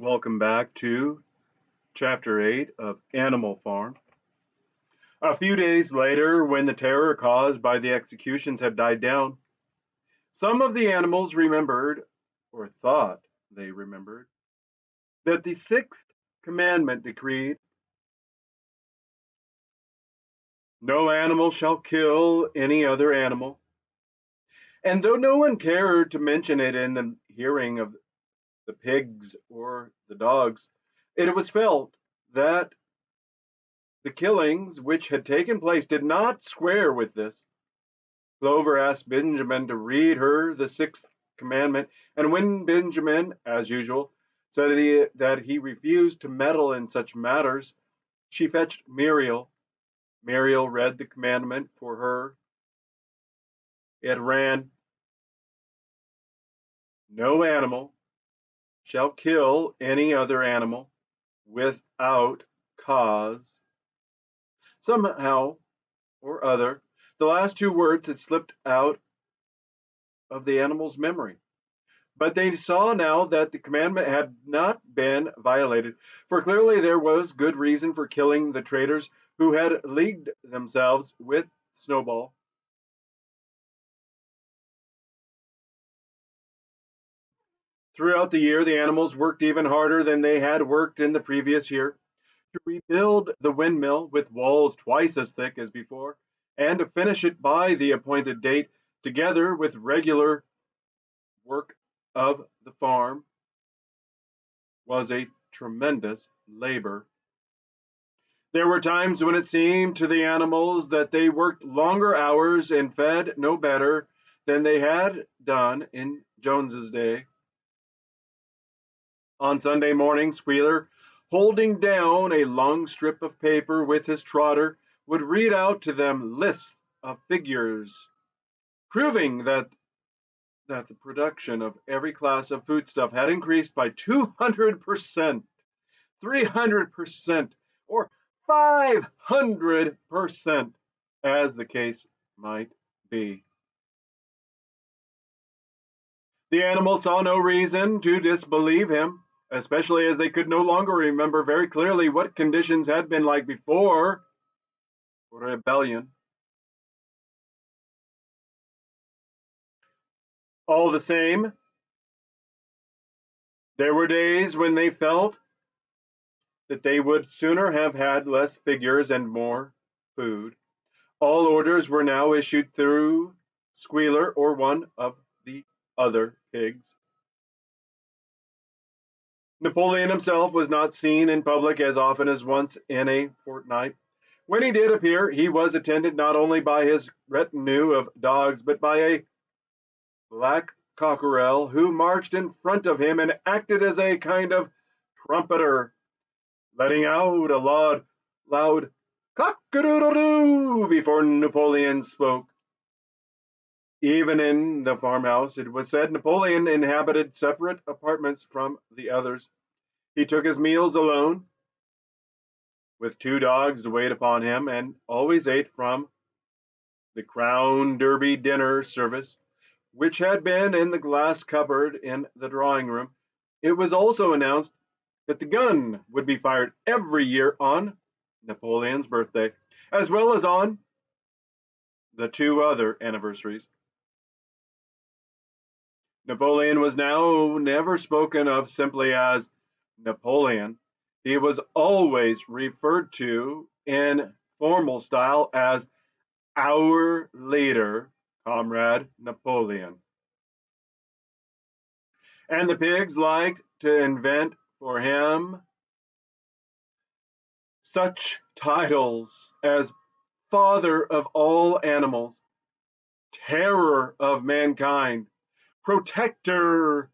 Welcome back to Chapter 8 of Animal Farm. A few days later, when the terror caused by the executions had died down, some of the animals remembered, or thought they remembered, that the sixth commandment decreed, "No animal shall kill any other animal." And though no one cared to mention it in the hearing of the pigs or the dogs, it was felt that the killings which had taken place did not square with this. Clover asked Benjamin to read her the sixth commandment, and when Benjamin, as usual, said that he refused to meddle in such matters, she fetched Muriel. Muriel read the commandment for her. It ran, "No animal shall kill any other animal without cause." Somehow or other, the last two words had slipped out of the animal's memory. But they saw now that the commandment had not been violated, for clearly there was good reason for killing the traitors who had leagued themselves with Snowball. Throughout the year, the animals worked even harder than they had worked in the previous year to rebuild the windmill with walls twice as thick as before, and to finish it by the appointed date, together with regular work of the farm, was a tremendous labor. There were times when it seemed to the animals that they worked longer hours and fed no better than they had done in Jones's day. On Sunday morning, Squealer, holding down a long strip of paper with his trotter, would read out to them lists of figures, proving that the production of every class of foodstuff had increased by 200%, 300%, or 500%, as the case might be. The animals saw no reason to disbelieve him, especially as they could no longer remember very clearly what conditions had been like before rebellion. All the same, there were days when they felt that they would sooner have had less figures and more food. All orders were now issued through Squealer or one of the other pigs. Napoleon himself was not seen in public as often as once in a fortnight. When he did appear, he was attended not only by his retinue of dogs, but by a black cockerel who marched in front of him and acted as a kind of trumpeter, letting out a loud cock-a-doodle-doo before Napoleon spoke. Even in the farmhouse, it was said Napoleon inhabited separate apartments from the others. He took his meals alone, with two dogs to wait upon him, and always ate from the Crown Derby dinner service, which had been in the glass cupboard in the drawing room. It was also announced that the gun would be fired every year on Napoleon's birthday, as well as on the two other anniversaries. Napoleon was now never spoken of simply as Napoleon. He was always referred to in formal style as our leader, Comrade Napoleon. And the pigs liked to invent for him such titles as Father of all animals, Terror of mankind, Protector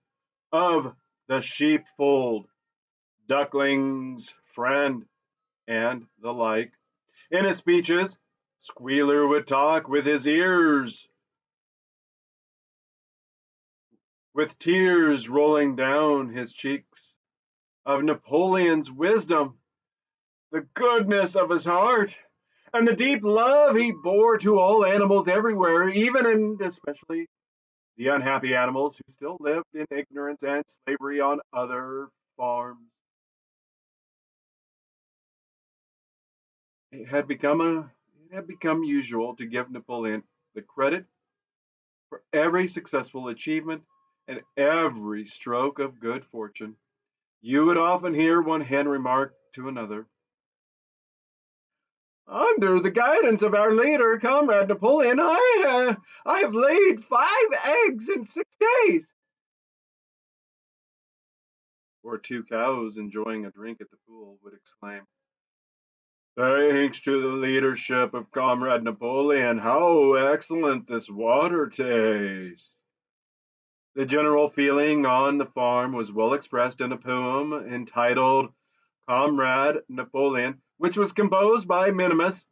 of the sheepfold, Duckling's friend, and the like. In his speeches, Squealer would talk with his ears, with tears rolling down his cheeks, of Napoleon's wisdom, the goodness of his heart, and the deep love he bore to all animals everywhere, even and especially the unhappy animals who still lived in ignorance and slavery on other farms. It had become usual to give Napoleon the credit for every successful achievement and every stroke of good fortune. You would often hear one hen remark to another, "Under the guidance of our leader, Comrade Napoleon, I have laid 5 eggs in 6 days." Or two cows enjoying a drink at the pool would exclaim, "Thanks to the leadership of Comrade Napoleon, how excellent this water tastes." The general feeling on the farm was well expressed in a poem entitled Comrade Napoleon, which was composed by Minimus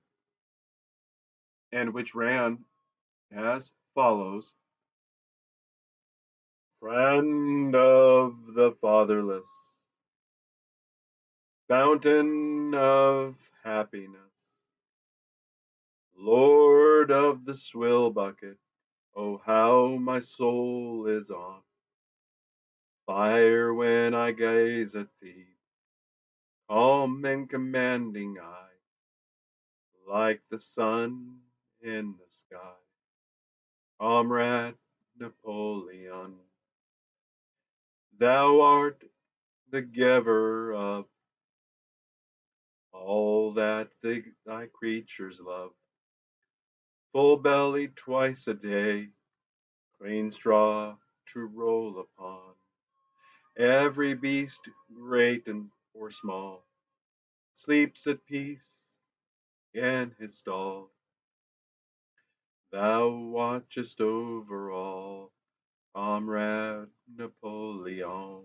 and which ran as follows: Friend of the fatherless, fountain of happiness, Lord of the swill bucket, oh how my soul is on fire when I gaze at thee, calm and commanding eye, like the sun in the sky. Comrade Napoleon, thou art the giver of all that thy creatures love. Full bellied twice a day, clean straw to roll upon. Every beast, great and or small, sleeps at peace in his stall. Thou watchest over all, Comrade Napoleon.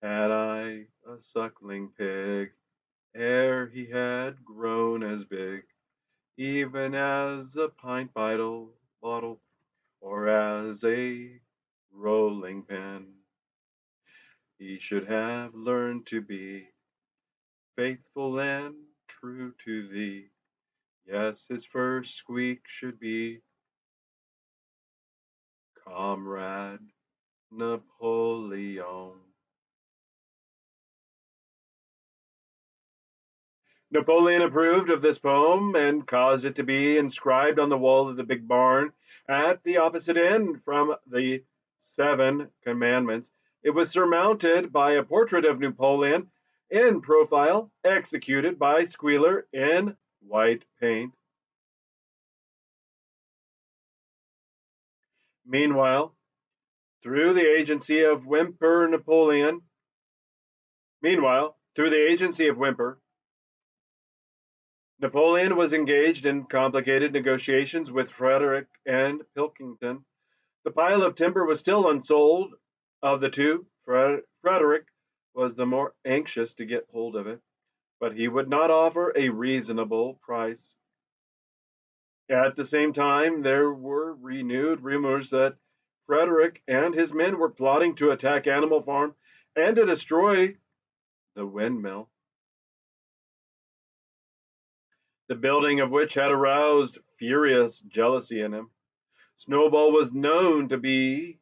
Had I a suckling pig, ere he had grown as big, even as a pint bottle, or as a rolling pin, he should have learned to be faithful and true to thee. Yes, his first squeak should be Comrade Napoleon. Napoleon approved of this poem and caused it to be inscribed on the wall of the big barn at the opposite end from the Seven Commandments. It was surmounted by a portrait of Napoleon in profile, executed by Squealer in white paint. Meanwhile, through the agency of Whymper Napoleon, Meanwhile, through the agency of Whymper, Napoleon was engaged in complicated negotiations with Frederick and Pilkington. The pile of timber was still unsold. Of the two, Frederick was the more anxious to get hold of it, but he would not offer a reasonable price. At the same time, there were renewed rumors that Frederick and his men were plotting to attack Animal Farm and to destroy the windmill, the building of which had aroused furious jealousy in him. Snowball was known to be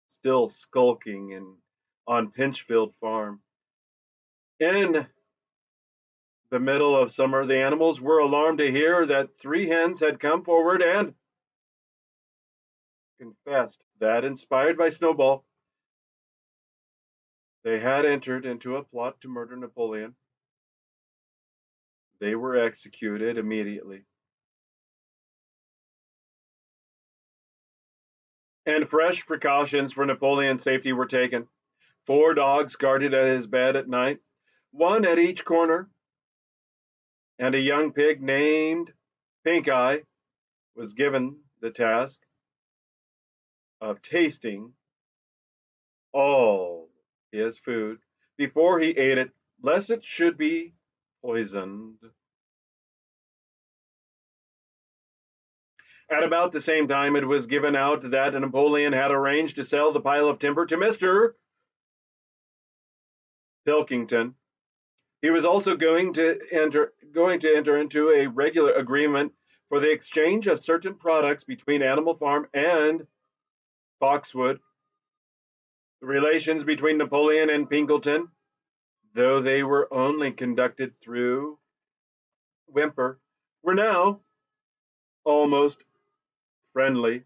still skulking on Pinchfield Farm. In the middle of summer, the animals were alarmed to hear that 3 hens had come forward and confessed that, inspired by Snowball, they had entered into a plot to murder Napoleon. They were executed immediately, and fresh precautions for Napoleon's safety were taken. 4 dogs guarded at his bed at night, one at each corner, and a young pig named Pink Eye was given the task of tasting all his food before he ate it, lest it should be poisoned. At about the same time, it was given out that Napoleon had arranged to sell the pile of timber to Mr. Pilkington. He was also going to enter into a regular agreement for the exchange of certain products between Animal Farm and Foxwood. The relations between Napoleon and Pinkerton, though they were only conducted through Whymper were now almost friendly.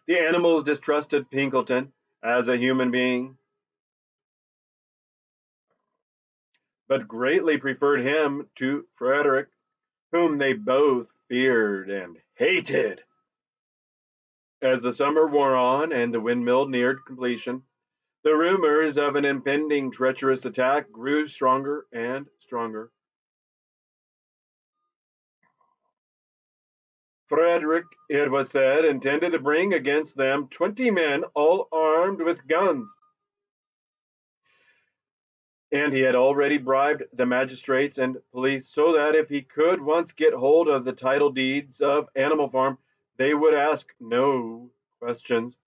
The animals distrusted Pinkleton as a human being, but greatly preferred him to Frederick, whom they both feared and hated. As the summer wore on and the windmill neared completion, the rumors of an impending treacherous attack grew stronger and stronger. Frederick, it was said, intended to bring against them 20 men, all armed with guns, and he had already bribed the magistrates and police so that if he could once get hold of the title deeds of Animal Farm, they would ask no questions.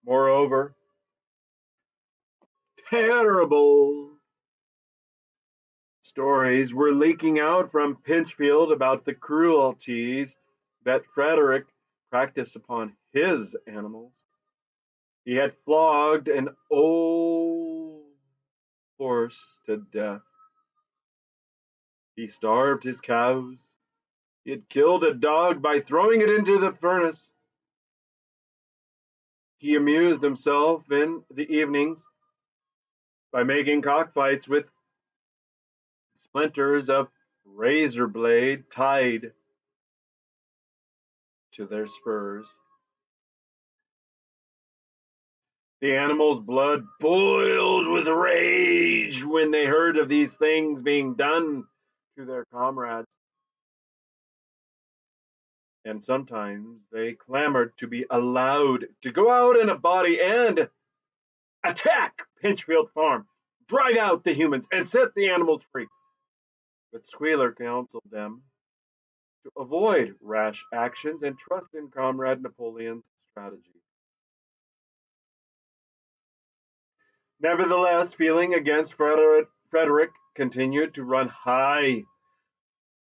Moreover, terrible stories were leaking out from Pinchfield about the cruelties that Frederick practiced upon his animals. He had flogged an old horse to death. He starved his cows. He had killed a dog by throwing it into the furnace. He amused himself in the evenings by making cockfights with splinters of razor blade tied to their spurs. The animals' blood boiled with rage when they heard of these things being done to their comrades, and sometimes they clamored to be allowed to go out in a body and attack Pinchfield Farm, drive out the humans, and set the animals free. But Squealer counseled them to avoid rash actions and trust in Comrade Napoleon's strategy. Nevertheless, feeling against Frederick continued to run high.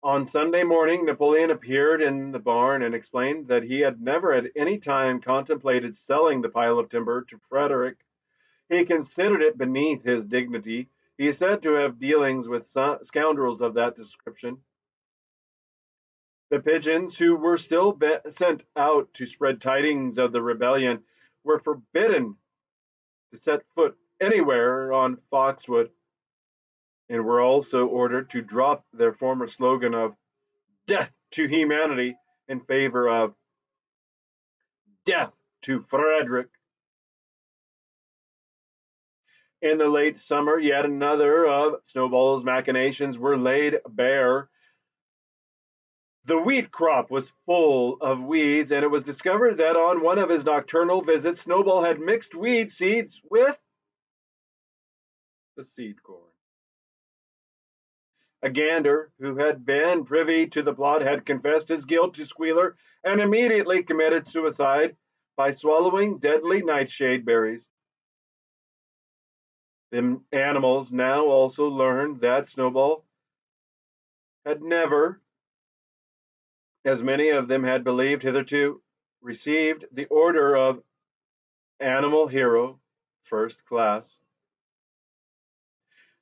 On Sunday morning, Napoleon appeared in the barn and explained that he had never at any time contemplated selling the pile of timber to Frederick. He considered it beneath his dignity. He is said to have dealings with scoundrels of that description. The pigeons, who were still sent out to spread tidings of the rebellion, were forbidden to set foot anywhere on Foxwood, and were also ordered to drop their former slogan of "Death to Humanity" in favor of "Death to Frederick." In the late summer, yet another of Snowball's machinations were laid bare. The wheat crop was full of weeds, and it was discovered that on one of his nocturnal visits, Snowball had mixed weed seeds with the seed corn. A gander, who had been privy to the plot, had confessed his guilt to Squealer and immediately committed suicide by swallowing deadly nightshade berries. The animals now also learned that Snowball had never, as many of them had believed hitherto, received the order of Animal Hero First Class.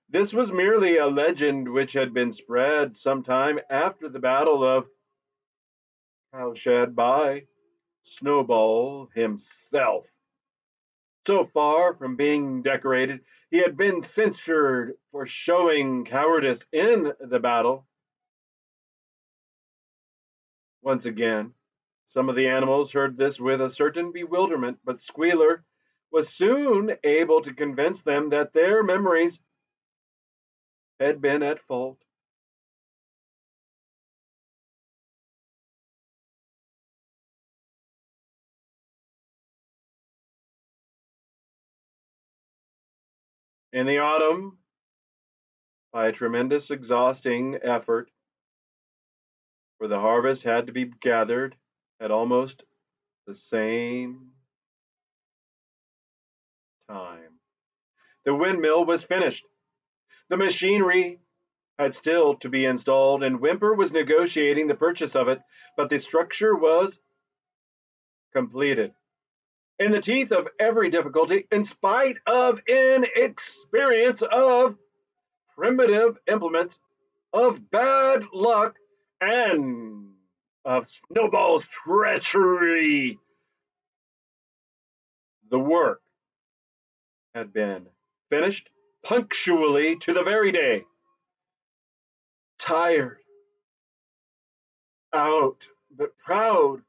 This was merely a legend which had been spread some time after the Battle of Cowshed by Snowball himself. So far from being decorated, he had been censured for showing cowardice in the battle. Once again, some of the animals heard this with a certain bewilderment, but Squealer was soon able to convince them that their memories had been at fault. In the autumn, by a tremendous, exhausting effort, for the harvest had to be gathered at almost the same time, the windmill was finished. The machinery had still to be installed, and Whymper was negotiating the purchase of it, but the structure was completed. In the teeth of every difficulty, in spite of inexperience of primitive implements, of bad luck and of Snowball's treachery. The work had been finished punctually to the very day. Tired, out, but proud,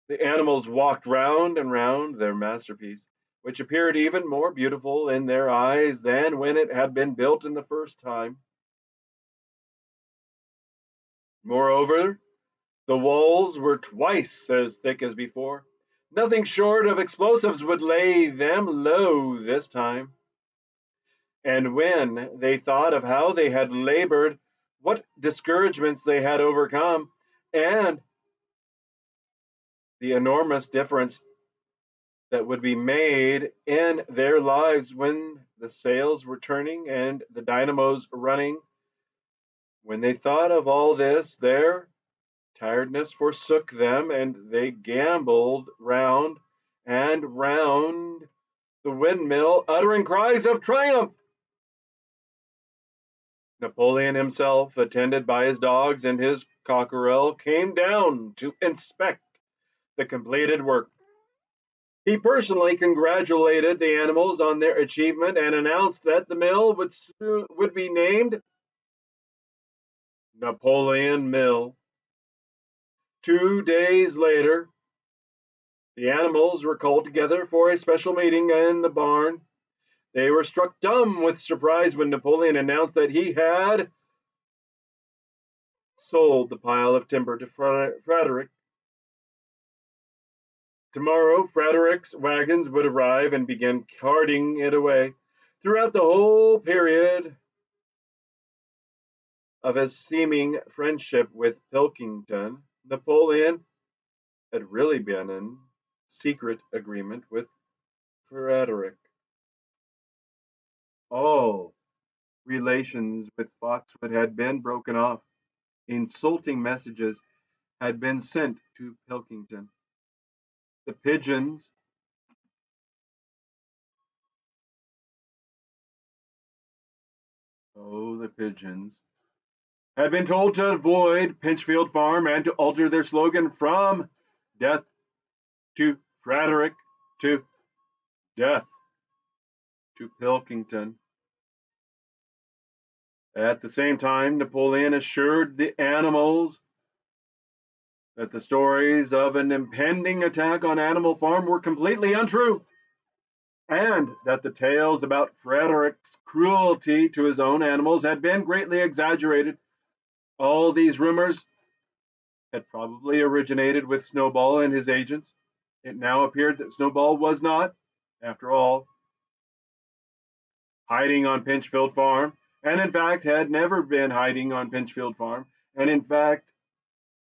the animals walked round and round their masterpiece, which appeared even more beautiful in their eyes than when it had been built in the first time. Moreover, the walls were twice as thick as before. Nothing short of explosives would lay them low this time. And when they thought of how they had labored, what discouragements they had overcome, and the enormous difference that would be made in their lives when the sails were turning and the dynamos running, when they thought of all this, their tiredness forsook them, and they gamboled round and round the windmill, uttering cries of triumph. Napoleon himself, attended by his dogs and his cockerel, came down to inspect the completed work. He personally congratulated the animals on their achievement and announced that the mill would be named Napoleon Mill. 2 days later, the animals were called together for a special meeting in the barn. They were struck dumb with surprise when Napoleon announced that he had sold the pile of timber to Frederick. Tomorrow, Frederick's wagons would arrive and begin carting it away. Throughout the whole period of his seeming friendship with Pilkington, Napoleon had really been in secret agreement with Frederick. All relations with Foxwood had been broken off. Insulting messages had been sent to Pilkington. The pigeons, the pigeons, had been told to avoid Pinchfield Farm and to alter their slogan from death to Frederick to death to Pilkington. At the same time, Napoleon assured the animals that the stories of an impending attack on Animal Farm were completely untrue, and that the tales about Frederick's cruelty to his own animals had been greatly exaggerated. All these rumors had probably originated with Snowball and his agents. It now appeared that Snowball was not, after all, hiding on Pinchfield Farm, and in fact had never been hiding on Pinchfield Farm, and in fact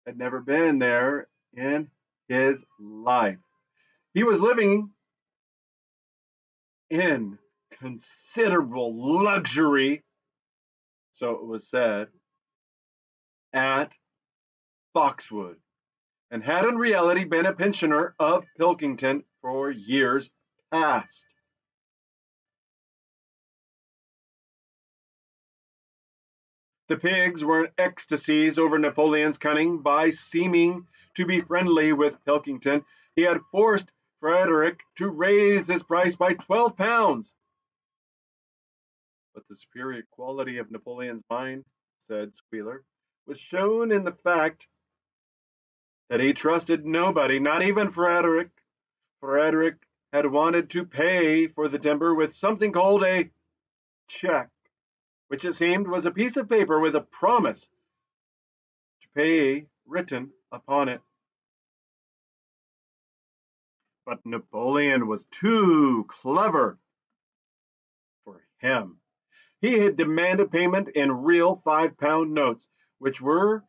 had never been there in his life. He was living in considerable luxury, so it was said, at Foxwood, and had in reality been a pensioner of Pilkington for years past. The pigs were in ecstasies over Napoleon's cunning. By seeming to be friendly with Pilkington, he had forced Frederick to raise his price by £12. But the superior quality of Napoleon's mind, said Squealer, was shown in the fact that he trusted nobody, not even Frederick. Frederick had wanted to pay for the timber with something called a check, which it seemed was a piece of paper with a promise to pay written upon it. But Napoleon was too clever for him. He had demanded payment in real £5 notes, which were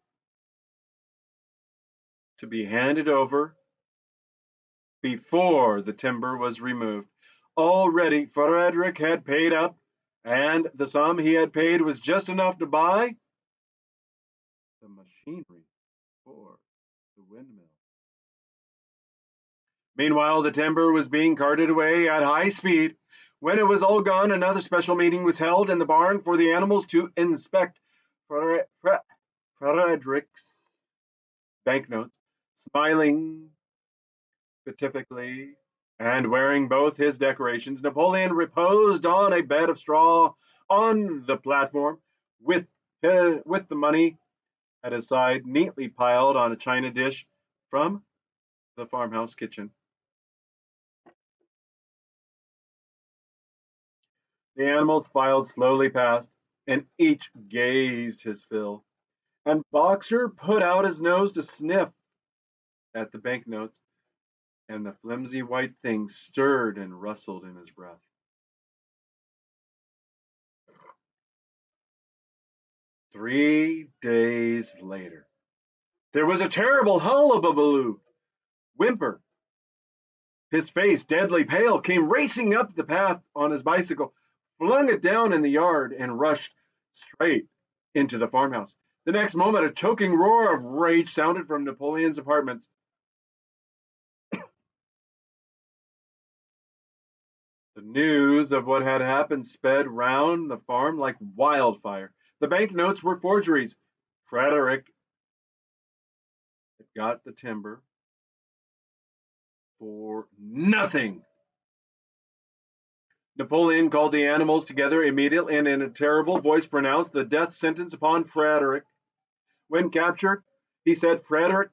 to be handed over before the timber was removed. Already Frederick had paid up, and the sum he had paid was just enough to buy the machinery for the windmill. Meanwhile, the timber was being carted away at high speed. When it was all gone, another special meeting was held in the barn for the animals to inspect. Frederick's banknotes, smiling beatifically and wearing both his decorations. Napoleon reposed on a bed of straw on the platform with the money at his side, neatly piled on a china dish from the farmhouse kitchen. The animals filed slowly past, and each gazed his fill. And Boxer put out his nose to sniff at the banknotes, and the flimsy white thing stirred and rustled in his breath. 3 days later, there was a terrible hullabaloo. Whimper, his face deadly pale, came racing up the path on his bicycle, flung it down in the yard, and rushed straight into the farmhouse. The next moment, a choking roar of rage sounded from Napoleon's apartments. The news of what had happened sped round the farm like wildfire. The banknotes were forgeries. Frederick had got the timber for nothing. Napoleon called the animals together immediately and in a terrible voice pronounced the death sentence upon Frederick. When captured, he said Frederick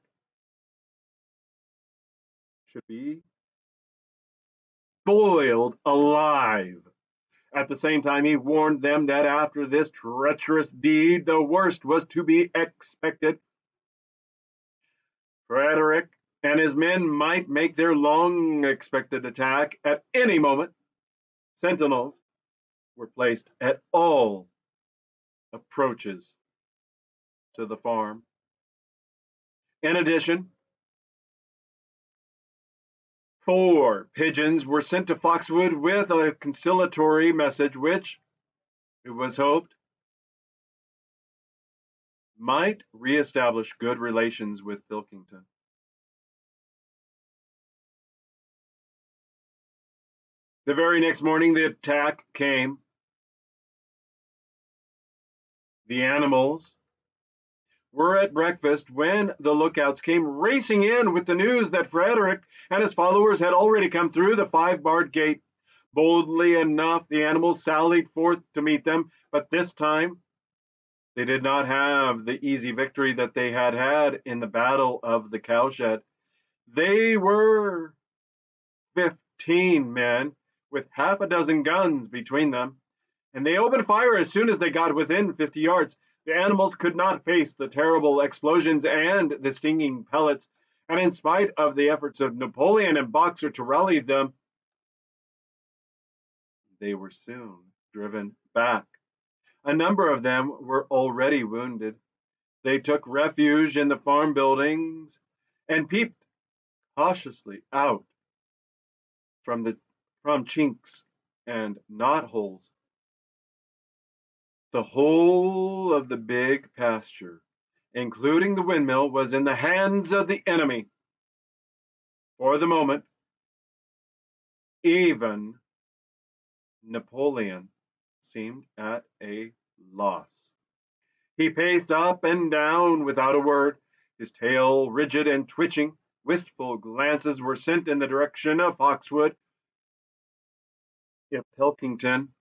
should be boiled alive. At the same time, he warned them that after this treacherous deed, the worst was to be expected. Frederick and his men might make their long expected attack at any moment. Sentinels were placed at all approaches to the farm. In addition, 4 pigeons were sent to Foxwood with a conciliatory message which, it was hoped, might reestablish good relations with Pilkington. The very next morning, the attack came. The animals were at breakfast when the lookouts came racing in with the news that Frederick and his followers had already come through the 5-barred gate. Boldly enough, the animals sallied forth to meet them, but this time they did not have the easy victory that they had had in the battle of the cowshed. They were 15 men with half a dozen guns between them, and they opened fire as soon as they got within 50 yards. The animals could not face the terrible explosions and the stinging pellets, and in spite of the efforts of Napoleon and Boxer to rally them, they were soon driven back. A number of them were already wounded. They took refuge in the farm buildings and peeped cautiously out from chinks and knotholes. The whole of the big pasture, including the windmill, was in the hands of the enemy. For the moment, even Napoleon seemed at a loss. He paced up and down without a word, his tail rigid and twitching. Wistful glances were sent in the direction of Foxwood. If Pilkington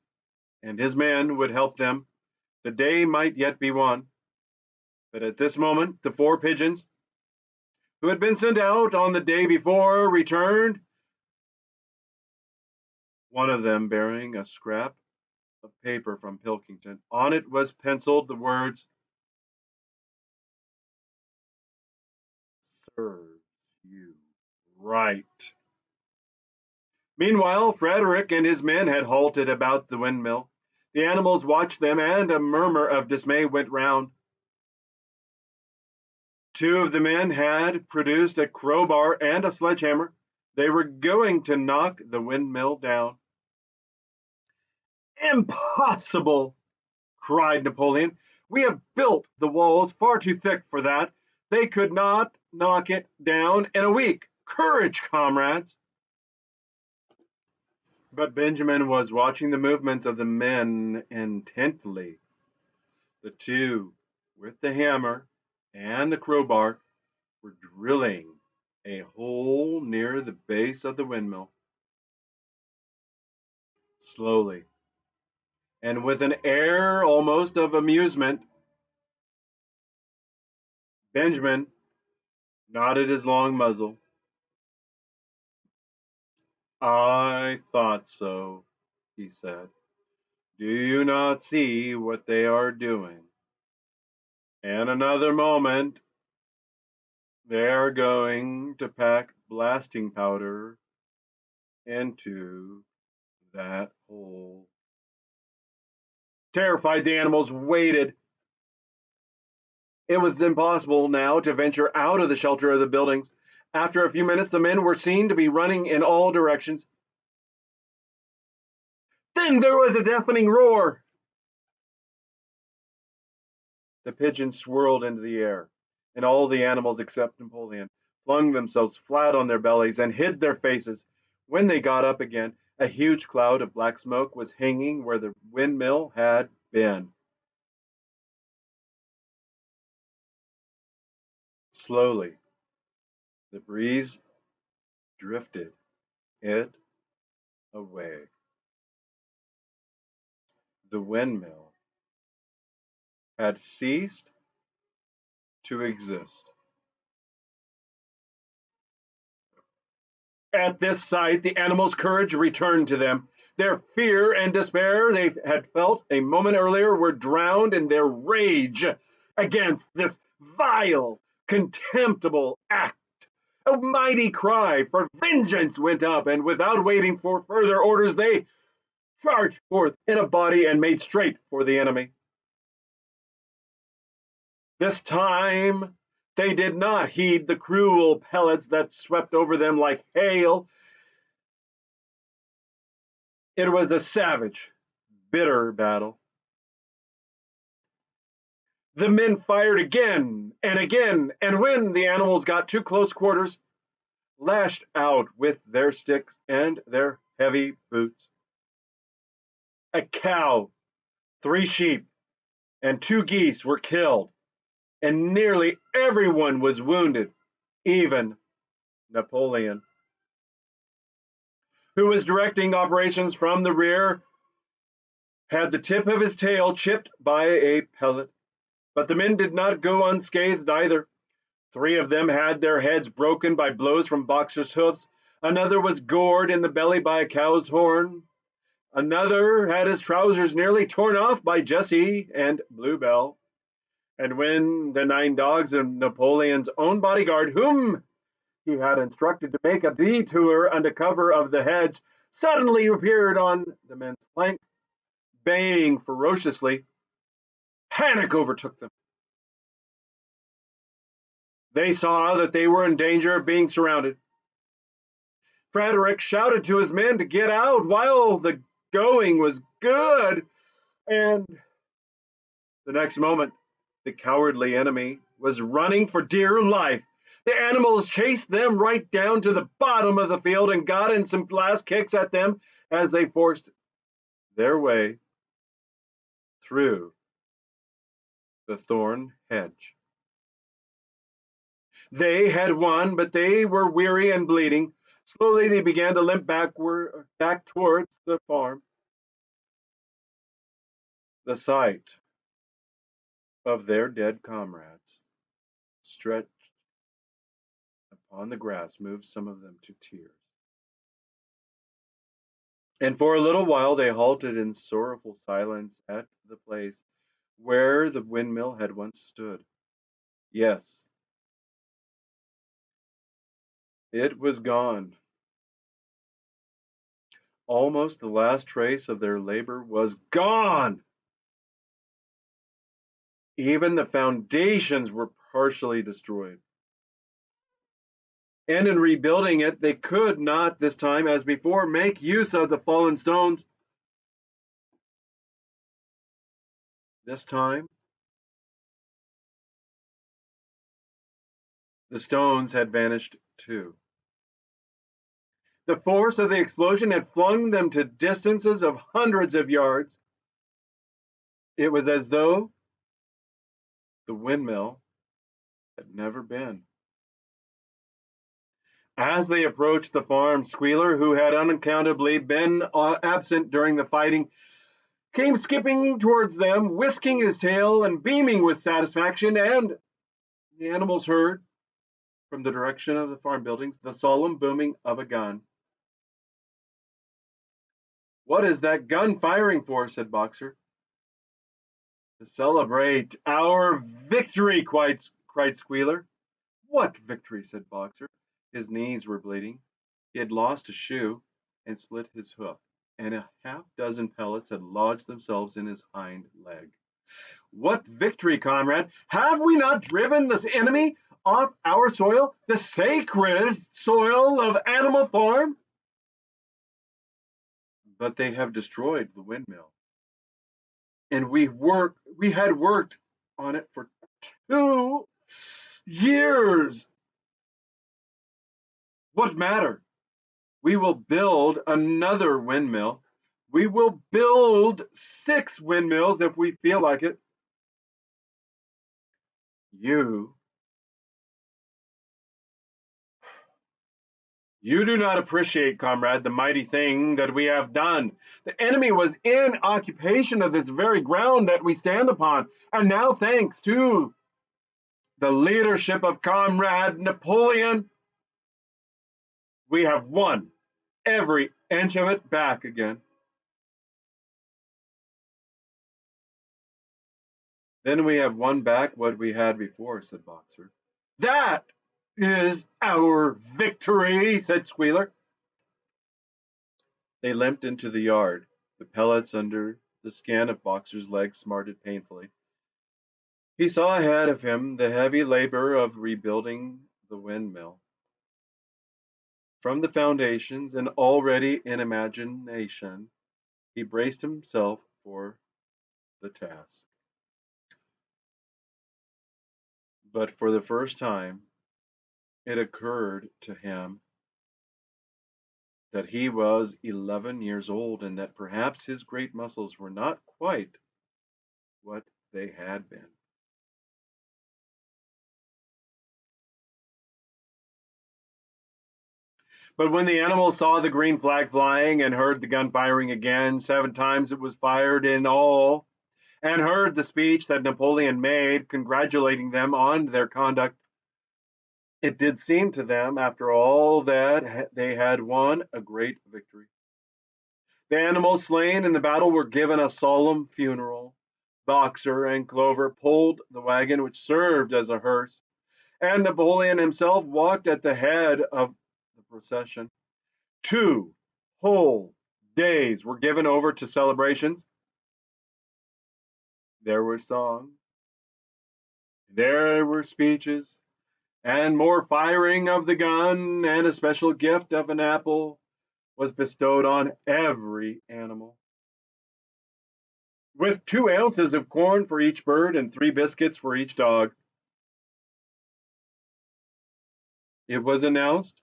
and his men would help them, the day might yet be won. But at this moment, the 4 pigeons, who had been sent out on the day before, returned, one of them bearing a scrap of paper from Pilkington. On it was penciled the words, "Serves you right." Meanwhile, Frederick and his men had halted about the windmill. The animals watched them, and a murmur of dismay went round. 2 of the men had produced a crowbar and a sledgehammer. They were going to knock the windmill down. "Impossible!" cried Napoleon. "We have built the walls far too thick for that. They could not knock it down in a week. Courage, comrades!" But Benjamin was watching the movements of the men intently. The 2 with the hammer and the crowbar, were drilling a hole near the base of the windmill. Slowly, and with an air almost of amusement, Benjamin nodded his long muzzle. "I thought so," he said. "Do you not see what they are doing? In another moment they are going to pack blasting powder into that hole." Terrified, the animals waited. It was impossible now to venture out of the shelter of the buildings. After a few minutes, the men were seen to be running in all directions. Then there was a deafening roar. The pigeons swirled into the air, and all the animals except Napoleon flung themselves flat on their bellies and hid their faces. When they got up again, a huge cloud of black smoke was hanging where the windmill had been. Slowly, the breeze drifted it away. The windmill had ceased to exist. At this sight, the animals' courage returned to them. Their fear and despair they had felt a moment earlier were drowned in their rage against this vile, contemptible act. A mighty cry for vengeance went up, and without waiting for further orders, they charged forth in a body and made straight for the enemy. This time they did not heed the cruel pellets that swept over them like hail. It was a savage, bitter battle. The men fired again and again, and when the animals got to close quarters, lashed out with their sticks and their heavy boots. A cow, 3 sheep, and 2 geese were killed, and nearly everyone was wounded, even Napoleon, who was directing operations from the rear, had the tip of his tail chipped by a pellet. But the men did not go unscathed either. 3 of them had their heads broken by blows from boxers' hoofs. Another was gored in the belly by a cow's horn. Another had his trousers nearly torn off by Jessie and Bluebell. And when the 9 dogs of Napoleon's own bodyguard, whom he had instructed to make a detour under cover of the hedge, suddenly appeared on the men's flank, baying ferociously, panic overtook them. They saw that they were in danger of being surrounded. Frederick shouted to his men to get out while the going was good, and the next moment the cowardly enemy was running for dear life. The animals chased them right down to the bottom of the field and got in some last kicks at them as they forced their way through the thorn hedge. They had won, but they were weary and bleeding. Slowly they began to limp back towards the farm. The sight of their dead comrades stretched upon the grass moved some of them to tears. And for a little while they halted in sorrowful silence at the place where the windmill had once stood. Yes, it was gone. Almost the last trace of their labor was gone. Even the foundations were partially destroyed. And in rebuilding it, they could not, this time as before, make use of the fallen stones. This time, the stones had vanished too. The force of the explosion had flung them to distances of hundreds of yards. It was as though The windmill had never been. As they approached the farm, Squealer, who had unaccountably been absent during the fighting, came skipping towards them, whisking his tail and beaming with satisfaction, and the animals heard, from the direction of the farm buildings, the solemn booming of a gun. "What is that gun firing for?" said Boxer. "To celebrate our victory!" cried Squealer. "What victory?" said Boxer. His knees were bleeding. He had lost a shoe and split his hoof, and a half dozen pellets had lodged themselves in his hind leg. "What victory, comrade? Have we not driven this enemy off our soil, the sacred soil of Animal Farm?" "But they have destroyed the windmill, and we had worked on it for 2 years." "What matter? We will build another windmill. We will build 6 windmills if we feel like it." You You do not appreciate, comrade, the mighty thing that we have done. The enemy was in occupation of this very ground that we stand upon, and now, thanks to the leadership of Comrade Napoleon, we have won every inch of it back again. "Then we have won back what we had before," said Boxer. "That is our victory," said Squealer. They limped into the yard. The pellets under the skin of Boxer's leg smarted painfully. He saw ahead of him the heavy labor of rebuilding the windmill. From the foundations, and already in imagination, he braced himself for the task. But for the first time, it occurred to him that he was 11 years old, and that perhaps his great muscles were not quite what they had been. But when the animals saw the green flag flying and heard the gun firing again, 7 times it was fired in all, and heard the speech that Napoleon made congratulating them on their conduct, it did seem to them, after all, that they had won a great victory. The animals slain in the battle were given a solemn funeral. Boxer and Clover pulled the wagon which served as a hearse, and Napoleon himself walked at the head of the procession. 2 whole days were given over to celebrations. There were songs, there were speeches, and more firing of the gun, and a special gift of an apple was bestowed on every animal, with 2 ounces of corn for each bird and 3 biscuits for each dog. It was announced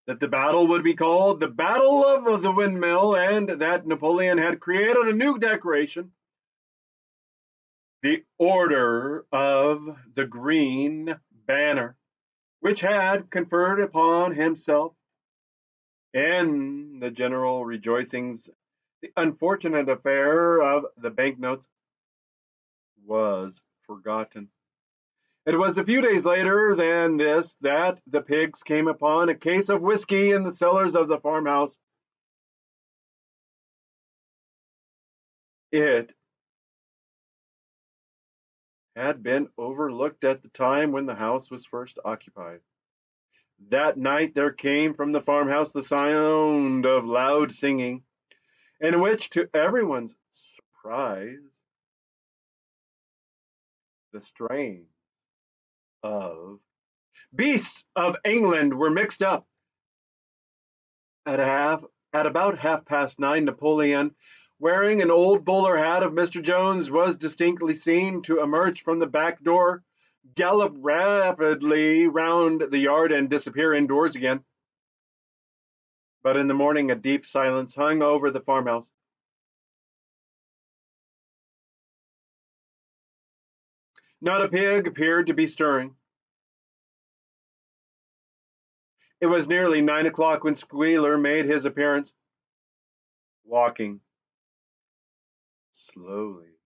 that the battle would be called the Battle of the Windmill, and that Napoleon had created a new decoration, the Order of the Green Banner, which had conferred upon himself, in the general rejoicings, the unfortunate affair of the banknotes was forgotten. It was a few days later than this that the pigs came upon a case of whiskey in the cellars of the farmhouse. It had been overlooked at the time when the house was first occupied. That night there came from the farmhouse the sound of loud singing, in which, to everyone's surprise, the strains of "Beasts of England" were mixed up. At about 9:30, Napoleon, wearing an old bowler hat of Mr. Jones, was distinctly seen to emerge from the back door, gallop rapidly round the yard, and disappear indoors again. But in the morning a deep silence hung over the farmhouse. Not a pig appeared to be stirring. It was nearly 9 o'clock when Squealer made his appearance, walking slowly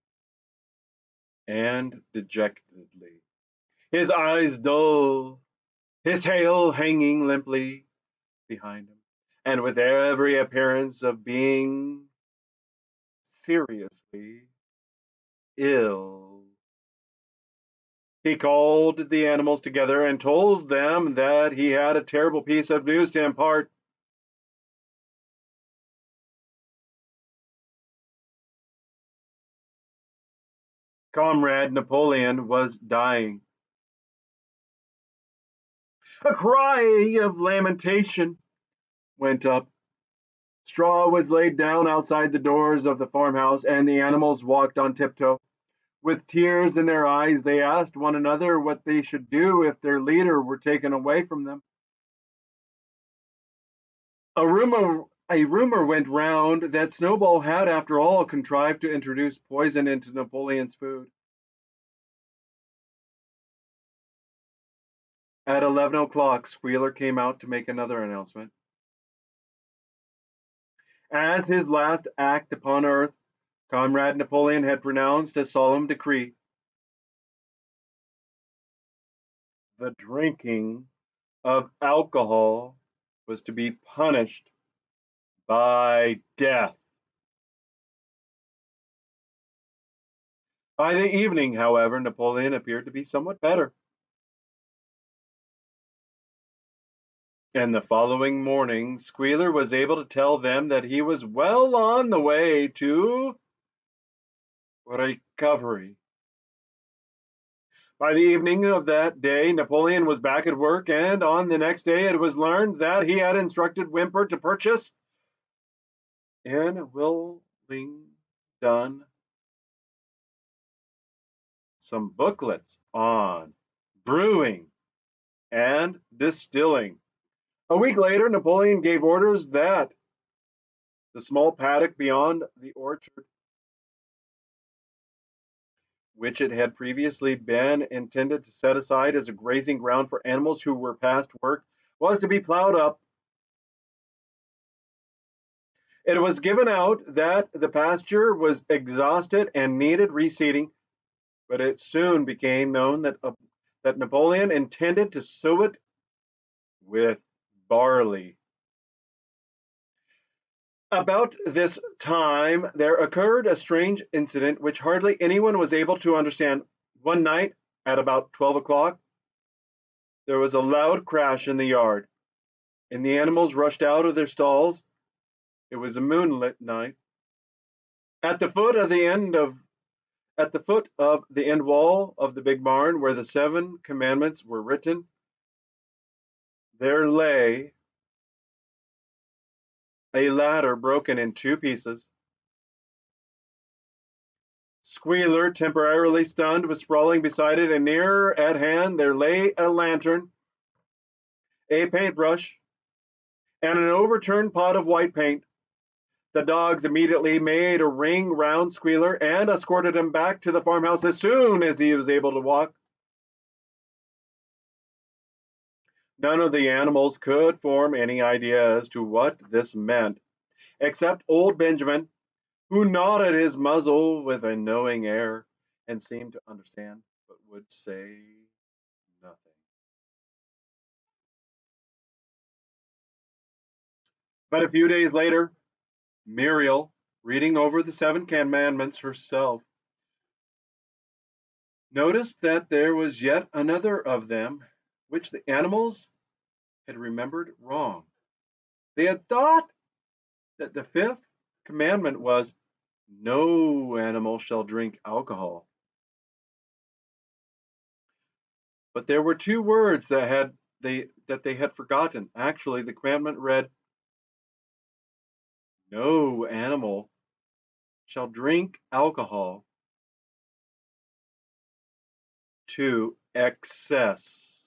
and dejectedly, his eyes dull, his tail hanging limply behind him, and with every appearance of being seriously ill. He called the animals together and told them that he had a terrible piece of news to impart. Comrade Napoleon was dying. A cry of lamentation went up. Straw was laid down outside the doors of the farmhouse, and the animals walked on tiptoe. With tears in their eyes, they asked one another what they should do if their leader were taken away from them. A rumor went round that Snowball had, after all, contrived to introduce poison into Napoleon's food. At 11 o'clock, Squealer came out to make another announcement. As his last act upon earth, Comrade Napoleon had pronounced a solemn decree. The drinking of alcohol was to be punished by death. By the evening, however, Napoleon appeared to be somewhat better, and the following morning Squealer was able to tell them that he was well on the way to recovery. By the evening of that day, Napoleon was back at work, and on the next day it was learned that he had instructed Whymper to purchase in Willingdon some booklets on brewing and distilling. A week later, Napoleon gave orders that the small paddock beyond the orchard, which it had previously been intended to set aside as a grazing ground for animals who were past work, was to be plowed up. It was given out that the pasture was exhausted and needed reseeding, but it soon became known that Napoleon intended to sow it with barley. About this time, there occurred a strange incident which hardly anyone was able to understand. One night, at about 12 o'clock, there was a loud crash in the yard, and the animals rushed out of their stalls. It was a moonlit night. At the foot of the end of At the foot of the end wall of the big barn, where the 7 commandments were written, there lay a ladder broken in 2 pieces. Squealer, temporarily stunned, was sprawling beside it, and near at hand there lay a lantern, a paintbrush, and an overturned pot of white paint. The dogs immediately made a ring round Squealer and escorted him back to the farmhouse as soon as he was able to walk. None of the animals could form any idea as to what this meant, except old Benjamin, who nodded his muzzle with a knowing air and seemed to understand, but would say nothing. But a few days later, Muriel, reading over the 7 commandments herself, noticed that there was yet another of them which the animals had remembered wrong. They had thought that the 5th commandment was, "No animal shall drink alcohol." But there were 2 words that they had forgotten. Actually, the commandment read, "No animal shall drink alcohol to excess."